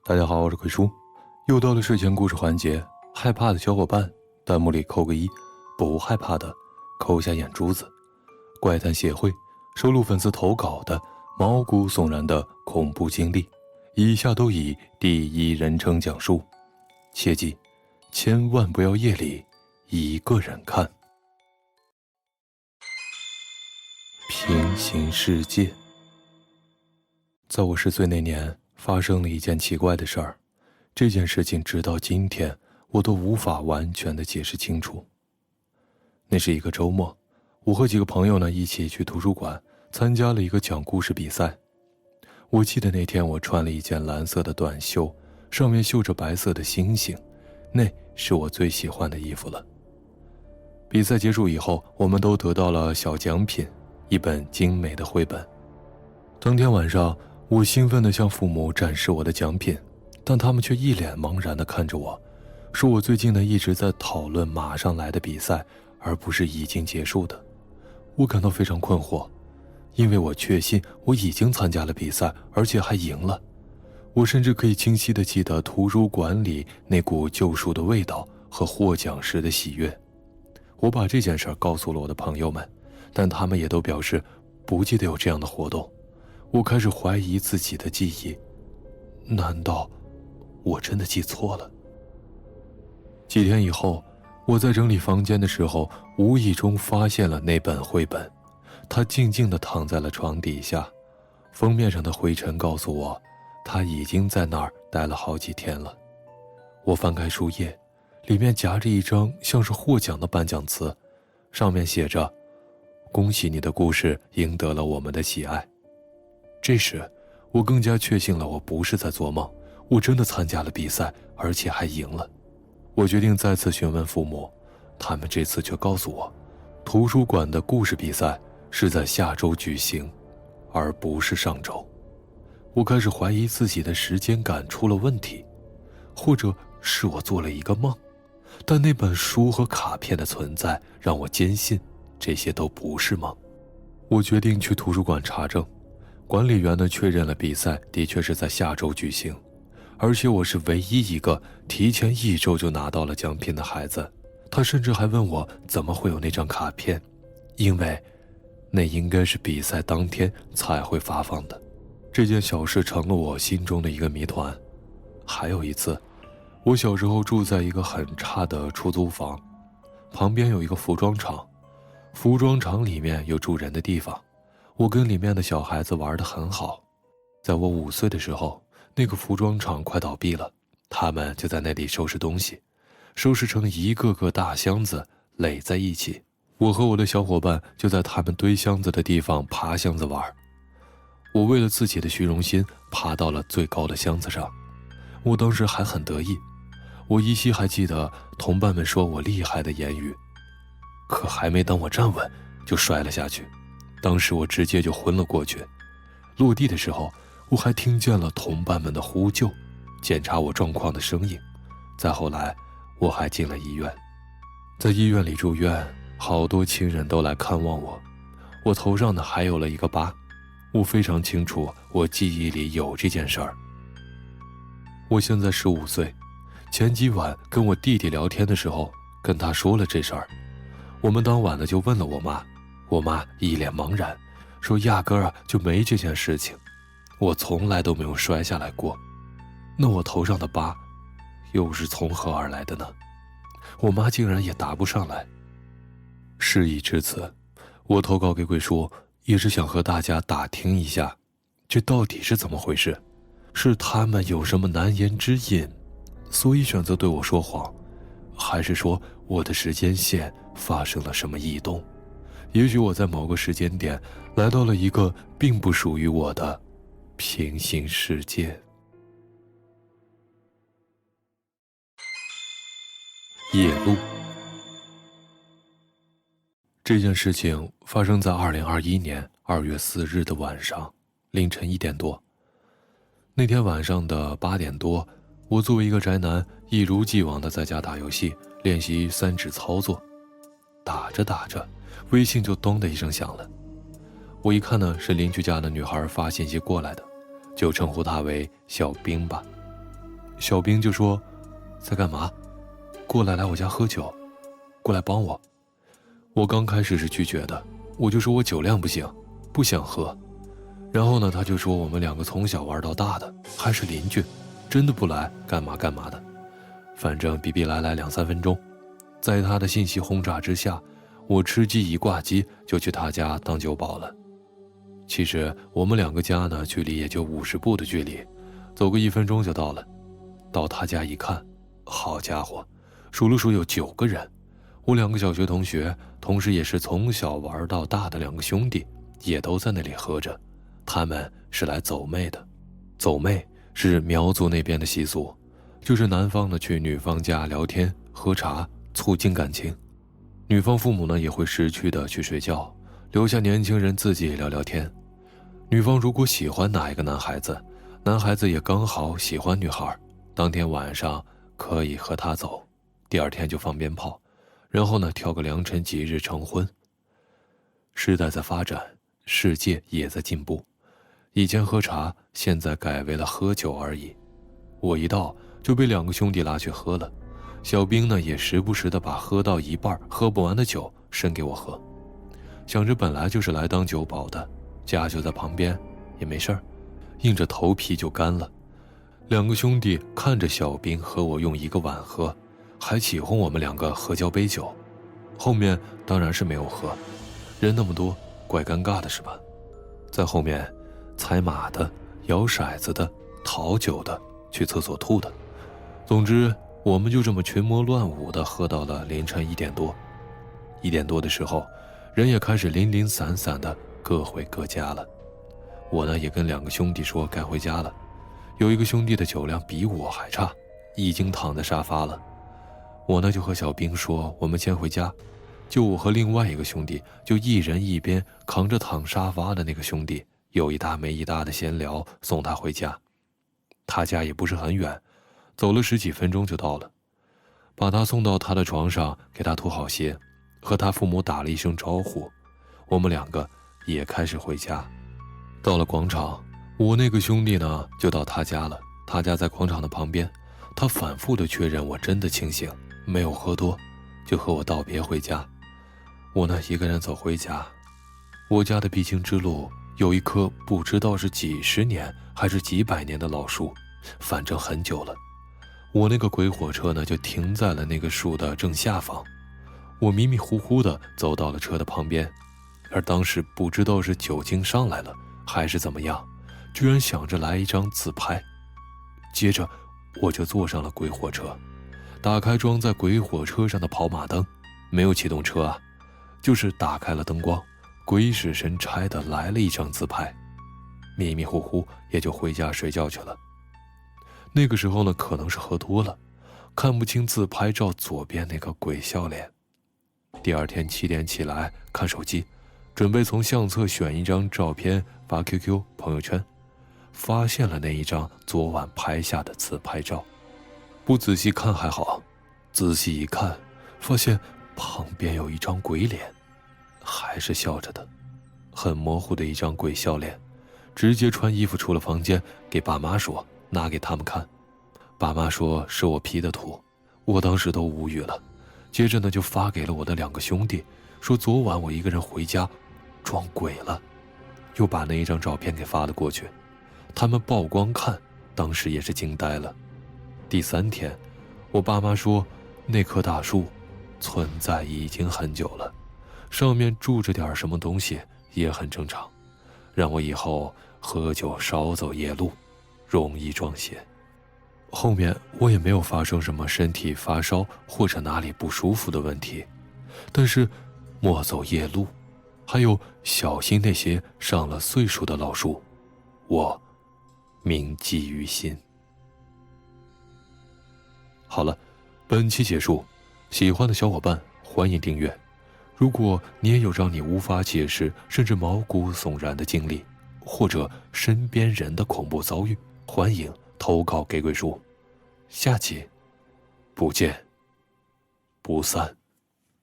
大家好，我是鬼叔，又到了睡前故事环节。害怕的小伙伴弹幕里扣个1，不害怕的扣下眼珠子。怪谈协会收录粉丝投稿的毛骨悚然的恐怖经历，以下都以第一人称讲述，切记千万不要夜里一个人看。平行世界。在我10岁那年发生了一件奇怪的事儿，这件事情直到今天我都无法完全的解释清楚。那是一个周末，我和几个朋友呢一起去图书馆参加了一个讲故事比赛。我记得那天我穿了一件蓝色的短袖，上面绣着白色的星星，那是我最喜欢的衣服了。比赛结束以后，我们都得到了小奖品，一本精美的绘本。当天晚上，我兴奋地向父母展示我的奖品，但他们却一脸茫然地看着我，说我最近呢一直在讨论马上来的比赛，而不是已经结束的。我感到非常困惑，因为我确信我已经参加了比赛，而且还赢了。我甚至可以清晰地记得图书馆里那股救赎的味道和获奖时的喜悦。我把这件事告诉了我的朋友们，但他们也都表示不记得有这样的活动。我开始怀疑自己的记忆，难道我真的记错了？几天以后，我在整理房间的时候，无意中发现了那本绘本，它静静地躺在了床底下，封面上的灰尘告诉我，它已经在那儿待了好几天了。我翻开书页，里面夹着一张像是获奖的颁奖词，上面写着：恭喜你的故事赢得了我们的喜爱。这时，我更加确信了我不是在做梦，我真的参加了比赛，而且还赢了。我决定再次询问父母，他们这次却告诉我，图书馆的故事比赛是在下周举行，而不是上周。我开始怀疑自己的时间感出了问题，或者是我做了一个梦，但那本书和卡片的存在让我坚信这些都不是梦。我决定去图书馆查证，管理员呢确认了比赛的确是在下周举行，而且我是唯一一个提前1周就拿到了奖品的孩子。他甚至还问我怎么会有那张卡片，因为那应该是比赛当天才会发放的。这件小事成了我心中的一个谜团。还有一次，我小时候住在一个很差的出租房，旁边有一个服装厂，服装厂里面有住人的地方，我跟里面的小孩子玩得很好。在我5岁的时候，那个服装厂快倒闭了，他们就在那里收拾东西，收拾成一个个大箱子垒在一起。我和我的小伙伴就在他们堆箱子的地方爬箱子玩。我为了自己的虚荣心爬到了最高的箱子上，我当时还很得意，我依稀还记得同伴们说我厉害的言语。可还没等我站稳，就摔了下去，当时我直接就昏了过去。落地的时候，我还听见了同伴们的呼救，检查我状况的声音。再后来，我还进了医院。在医院里住院，好多亲人都来看望我。我头上呢还有了一个疤，我非常清楚，我记忆里有这件事儿。我现在15岁，前几晚跟我弟弟聊天的时候，跟他说了这事儿。我们当晚呢就问了我妈，我妈一脸茫然，说压根儿就没这件事情，我从来都没有摔下来过。那我头上的疤又是从何而来的呢？我妈竟然也答不上来。事已至此，我投稿给鬼叔，也是想和大家打听一下，这到底是怎么回事？是他们有什么难言之隐，所以选择对我说谎，还是说我的时间线发生了什么异动？也许我在某个时间点来到了一个并不属于我的平行世界。夜路。这件事情发生在2021年2月4日的晚上，凌晨1点多。那天晚上的8点多，我作为一个宅男，一如既往的在家打游戏，练习3指操作。打着打着，微信就咚的一声响了。我一看呢，是邻居家的女孩发信息过来的，就称呼她为小兵吧。小兵就说：“在干嘛？过来我家喝酒，过来帮我。”我刚开始是拒绝的，我就说我酒量不行，不想喝。然后呢，他就说我们两个从小玩到大的，还是邻居，真的不来干嘛干嘛的。反正逼逼来2-3分钟，在他的信息轰炸之下，我吃鸡一挂机就去他家当酒保了。其实我们两个家呢，距离也就50步的距离，走个1分钟就到了。到他家一看，好家伙，数了数有9个人。我2个小学同学，同时也是从小玩到大的2个兄弟，也都在那里喝着。他们是来走妹的。走妹是苗族那边的习俗，就是男方呢去女方家聊天喝茶，促进感情。女方父母呢也会识趣的去睡觉，留下年轻人自己聊聊天。女方如果喜欢哪一个男孩子，男孩子也刚好喜欢女孩，当天晚上可以和他走，第2天就放鞭炮，然后呢挑个良辰吉日成婚。时代在发展，世界也在进步，以前喝茶，现在改为了喝酒而已。我一到就被2个兄弟拉去喝了，小兵呢也时不时的把喝到一半喝不完的酒伸给我喝。想着本来就是来当酒保的，家就在旁边，也没事儿，硬着头皮就干了。2个兄弟看着小兵和我用1个碗喝，还起哄我们2个合交杯酒。后面当然是没有喝，人那么多，怪尴尬的是吧？在后面踩马的、摇骰子的、讨酒的、去厕所吐的，总之我们就这么群魔乱舞的喝到了凌晨1点多。1点多的时候，人也开始零零散散的各回各家了。我呢也跟2个兄弟说该回家了。有1个兄弟的酒量比我还差，已经躺在沙发了。我呢就和小兵说我们先回家，就我和另外1个兄弟就一人一边扛着躺沙发的那个兄弟，有一搭没一搭的闲聊，送他回家。他家也不是很远，走了10几分钟就到了。把他送到他的床上，给他脱好鞋，和他父母打了一声招呼，我们2个也开始回家。到了广场，我那个兄弟呢就到他家了，他家在广场的旁边。他反复的确认我真的清醒，没有喝多，就和我道别回家。我呢一个人走回家。我家的必经之路有一棵不知道是几十年还是几百年的老树，反正很久了。我那个鬼火车呢就停在了那个树的正下方。我迷迷糊糊的走到了车的旁边，而当时不知道是酒精上来了还是怎么样，居然想着来一张自拍。接着我就坐上了鬼火车，打开装在鬼火车上的跑马灯，没有启动车啊，就是打开了灯光，鬼使神差的来了一张自拍。迷迷糊糊也就回家睡觉去了。那个时候呢可能是喝多了，看不清自拍照左边那个鬼笑脸。第2天7点起来看手机，准备从相册选一张照片发 QQ 朋友圈，发现了那一张昨晚拍下的自拍照。不仔细看还好，仔细一看，发现旁边有一张鬼脸，还是笑着的，很模糊的一张鬼笑脸。直接穿衣服出了房间，给爸妈说拿给他们看。爸妈说是我 P 的图，我当时都无语了。接着呢就发给了我的2个兄弟，说昨晚我一个人回家撞鬼了，又把那一张照片给发了过去。他们曝光看，当时也是惊呆了。第3天，我爸妈说那棵大树存在已经很久了，上面住着点什么东西也很正常，让我以后喝酒少走夜路，容易撞邪。后面我也没有发生什么身体发烧或者哪里不舒服的问题，但是莫走夜路，还有小心那些上了岁数的老树，我铭记于心。好了，本期结束，喜欢的小伙伴欢迎订阅。如果你也有让你无法解释甚至毛骨悚然的经历，或者身边人的恐怖遭遇，欢迎投稿给鬼叔。下期不见不散。